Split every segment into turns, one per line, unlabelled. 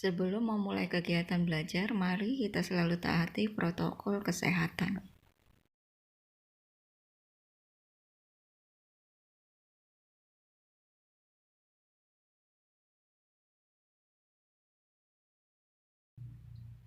Sebelum memulai kegiatan belajar, mari kita selalu taati protokol kesehatan.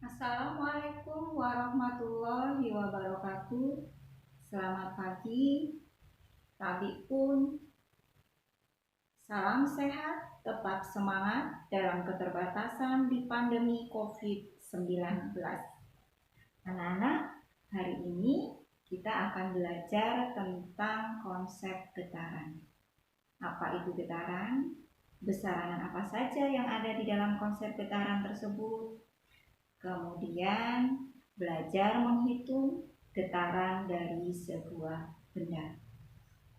Assalamualaikum warahmatullahi wabarakatuh. Selamat pagi, Tabi pun. Salam sehat, tetap semangat dalam keterbatasan di pandemi COVID-19. Anak-anak, hari ini kita akan belajar tentang konsep getaran. Apa itu getaran? Besaran apa saja yang ada di dalam konsep getaran tersebut? Kemudian belajar menghitung getaran dari sebuah benda.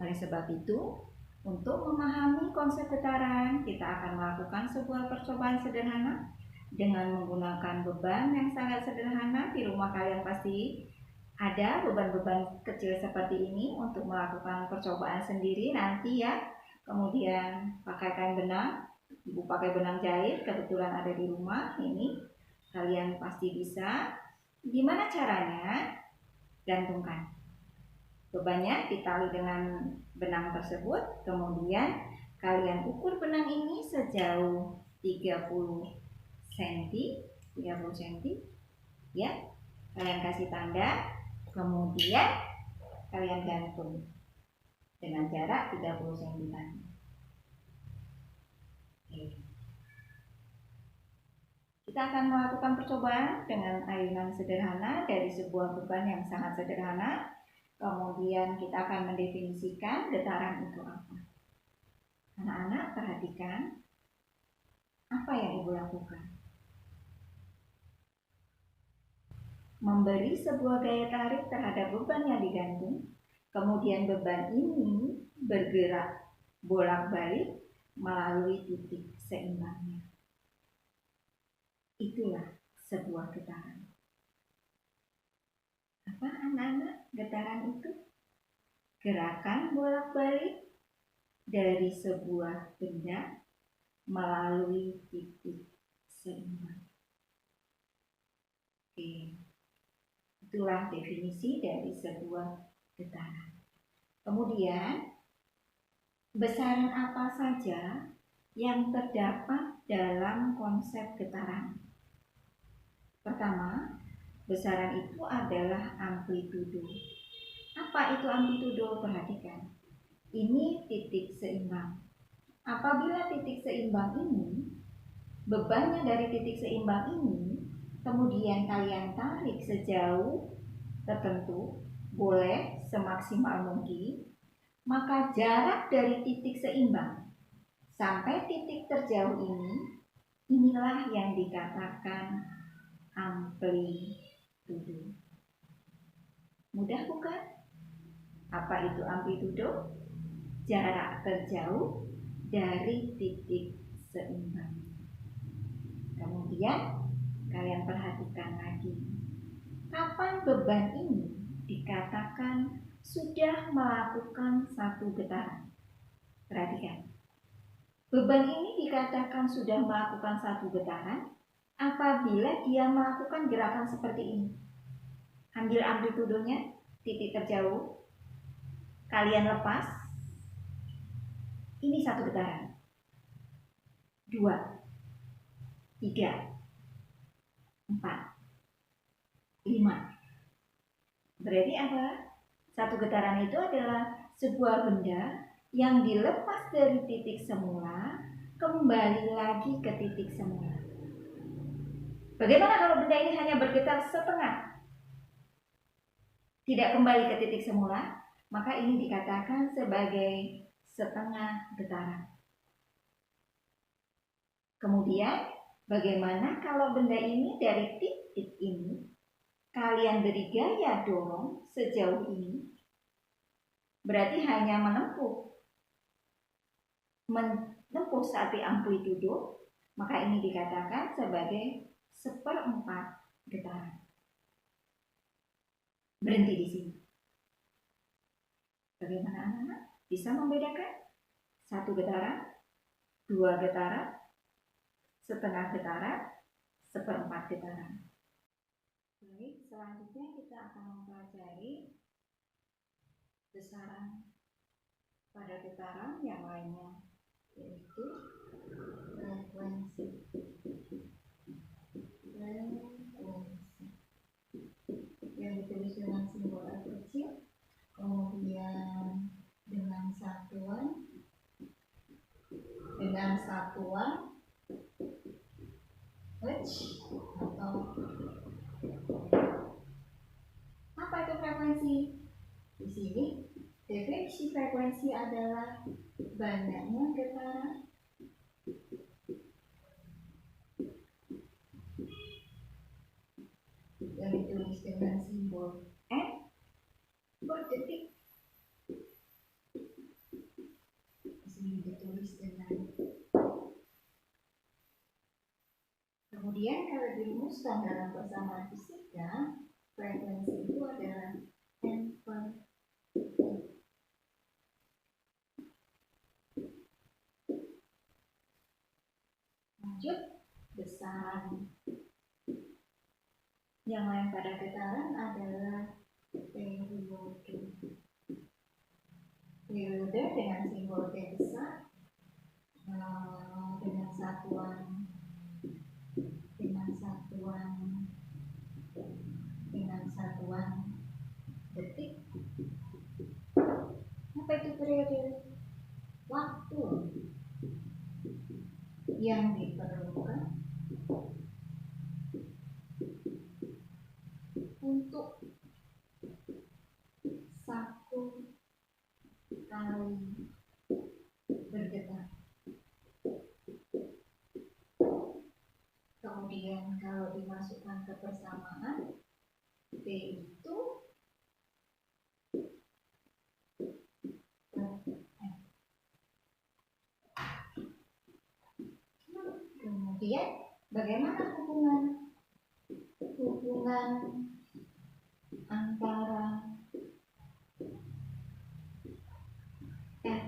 Oleh sebab itu, untuk memahami konsep getaran, kita akan melakukan sebuah percobaan sederhana dengan menggunakan beban yang sangat sederhana. Di rumah kalian pasti ada beban-beban kecil seperti ini untuk melakukan percobaan sendiri nanti ya. Kemudian pakai kain benang, ibu pakai benang jahit, kebetulan ada di rumah ini. Kalian pasti bisa. Gimana caranya? Gantungkan bebannya, ditali dengan benang tersebut. Kemudian kalian ukur benang ini sejauh 30 cm ya. Kalian kasih tanda, kemudian kalian gantung dengan jarak 30 cm tadi. Kita akan melakukan percobaan dengan ayunan sederhana dari sebuah beban yang sangat sederhana. Kemudian kita akan mendefinisikan getaran itu apa. Anak-anak perhatikan apa yang ibu lakukan. Memberi sebuah gaya tarik terhadap beban yang digantung. Kemudian beban ini bergerak bolak-balik melalui titik seimbangnya. Itulah sebuah getaran. Apa anak-anak getaran itu? Gerakan bolak-balik dari sebuah benda melalui titik seimbang. Oke. Itulah definisi dari sebuah getaran. Kemudian, besaran apa saja yang terdapat dalam konsep getaran? Pertama, besaran itu adalah amplitudo. Apa itu amplitudo? Perhatikan. Ini titik seimbang. Apabila titik seimbang ini, bebannya dari titik seimbang ini, kemudian kalian tarik sejauh tertentu, boleh semaksimal mungkin, maka jarak dari titik seimbang sampai titik terjauh ini, inilah yang dikatakan amplitudo. Mudah bukan? Apa itu amplitudo? Jarak terjauh dari titik seimbang. Kemudian kalian perhatikan lagi, kapan beban ini dikatakan sudah melakukan satu getaran? Perhatikan, beban ini dikatakan sudah melakukan satu getaran apabila dia melakukan gerakan seperti ini. Ambil amplitudonya, titik terjauh, kalian lepas, ini satu getaran, 2, 3, 4, 5. Berarti apa? Satu getaran itu adalah sebuah benda yang dilepas dari titik semula kembali lagi ke titik semula. Bagaimana kalau benda ini hanya bergetar setengah, tidak kembali ke titik semula? Maka ini dikatakan sebagai setengah getaran. Kemudian bagaimana kalau benda ini dari titik ini kalian beri gaya dorong sejauh ini? Berarti hanya menempuh satu amplitudo, maka ini dikatakan sebagai 1/4 getaran. Berhenti di sini. Bagaimana anak-anak? Bisa membedakan? 1 getaran, 2 getaran, setengah getaran, seperempat getaran. Baik, selanjutnya kita akan mempelajari besaran pada getaran yang lainnya, yaitu frekuensi yang ditulis dengan simbol F kecil, kemudian dengan satuan Hertz atau apa itu frekuensi? Di sini definisi frekuensi adalah banyaknya getaran yang ditulis dengan simbol N per detik. Di sini ditulis dengan. Kemudian kalau dirumuskan dalam persamaan fisika, frekuensi itu adalah N per detik. Lanjut, besaran yang lain pada getaran adalah periode. Periode dengan simbol T besar dengan satuan detik. Apa itu periode? Waktu yang diperlukan untuk satu kali bergetar. Kemudian kalau dimasukkan ke persamaan, T itu kemudian bagaimana hubungan antara F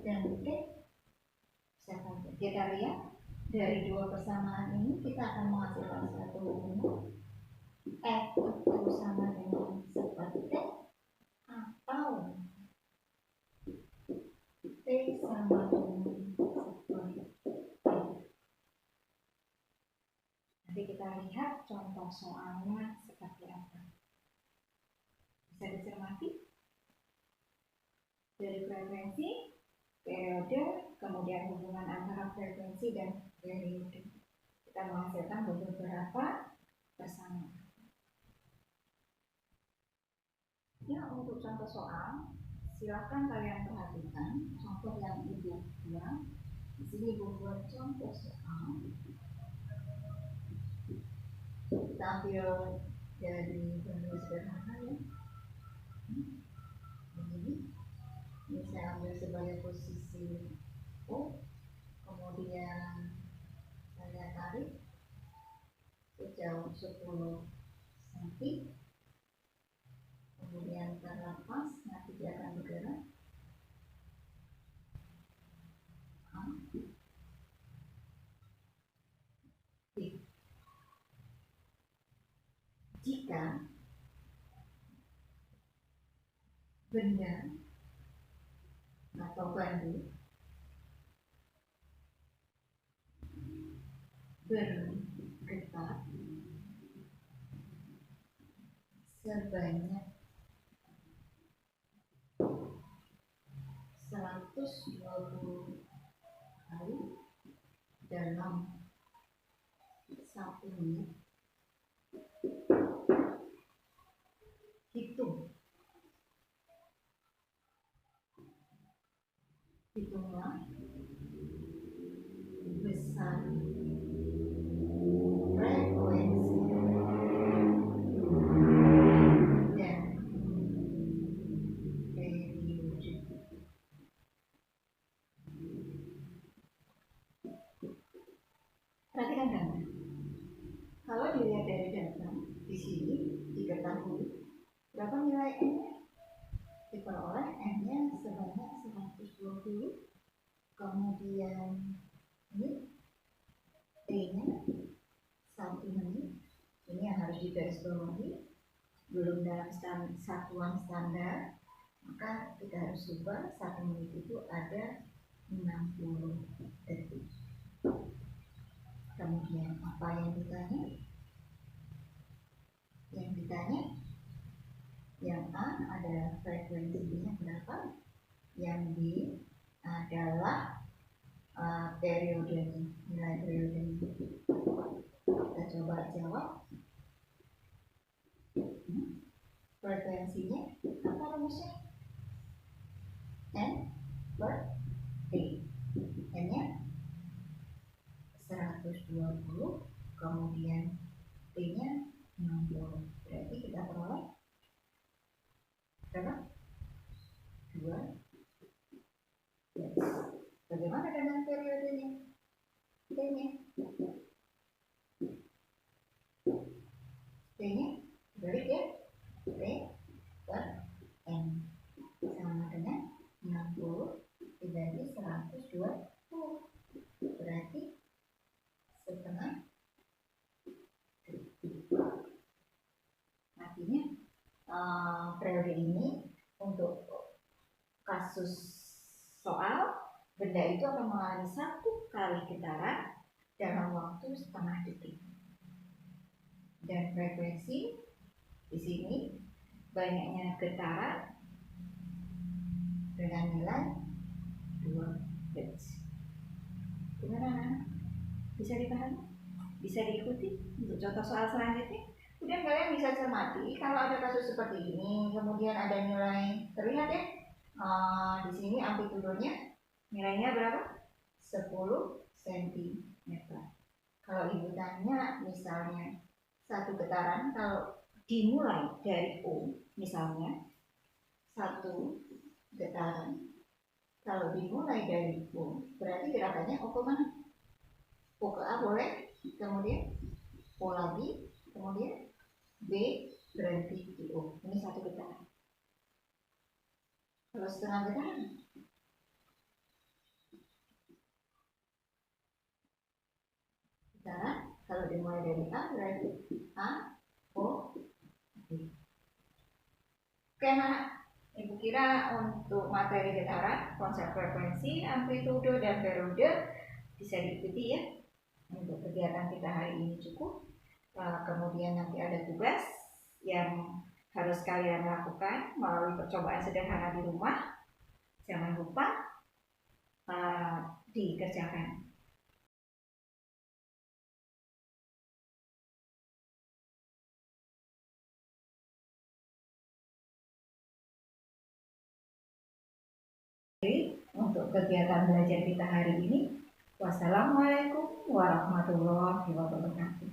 dan T? Kita lihat dari dua persamaan ini kita akan menghasilkan satu hubungan F itu sama dengan seperti atau T sama dengan seperti. Nanti kita lihat contoh soalnya seperti apa. Bisa dicermati dari frekuensi, periode, kemudian hubungan antara frekuensi dan periode. Kita menghasilkan beberapa persamaan. Ya, untuk contoh soal, silakan kalian perhatikan contoh yang Ibu buat. Di sini Ibu buat contoh soal. Kita ambil dari bentuk sederhana ya. Ini saya ambil sebagai posisi O, kemudian saya tarik sejauh 10 cm, kemudian terlepas, nanti dia akan bergerak. Jika benda atau bandu bergetar sebanyak 120 kali dalam 1 menit, hitunglah besar frekuensi dan periode. Perhatikan gambar. Kalau dilihat dari data di sini diketahui berapa nilai N-nya, diperoleh N-nya sebanyak 120, kemudian ini T-nya digarisbawahi, belum dalam satuan standar, maka kita harus ubah 1 menit itu ada 60 detik. Kemudian apa yang ditanya? Yang A adalah frekuensinya berapa, yang B adalah periodenya, nilai periodenya. Kita coba jawab. Frekuensinya apa rumusnya? N per T. N-nya 120, kemudian T-nya 60. Berarti kita peroleh berapa? 2. Yes. Bagaimana dengan periodenya? T-nya balik ya, T per N sama dengan 60 dibagi 120, berarti setengah. Artinya periode ini untuk kasus soal, benda itu akan mengalami 1 kali getaran dalam waktu setengah detik. Dan frekuensi di sini banyaknya getaran dengan nilai 2 Hz. Gimana? Bisa dipahami? Bisa diikuti untuk contoh soal selanjutnya? Kemudian kalian bisa cermati kalau ada kasus seperti ini, kemudian ada nilai, terlihat ya, di sini amplitudenya nilainya berapa? 10 cm. Kalau ibu tanya misalnya satu getaran, kalau dimulai dari O, misalnya satu getaran kalau dimulai dari O, berarti gerakannya O ke mana? O ke A boleh, kemudian O lagi, kemudian B berhenti di O. Ini satu getaran. Kalau setengah getaran, kalau dimulai dari A berarti A, O, B. Oke anak, ibu kira untuk materi getaran, konsep frekuensi, amplitudo, dan periode bisa diikuti ya. Untuk kegiatan kita hari ini cukup. Kemudian nanti ada tugas yang harus kalian lakukan melalui percobaan sederhana di rumah. Jangan lupa dikerjakan. Untuk kegiatan belajar kita hari ini, wassalamualaikum warahmatullahi wabarakatuh.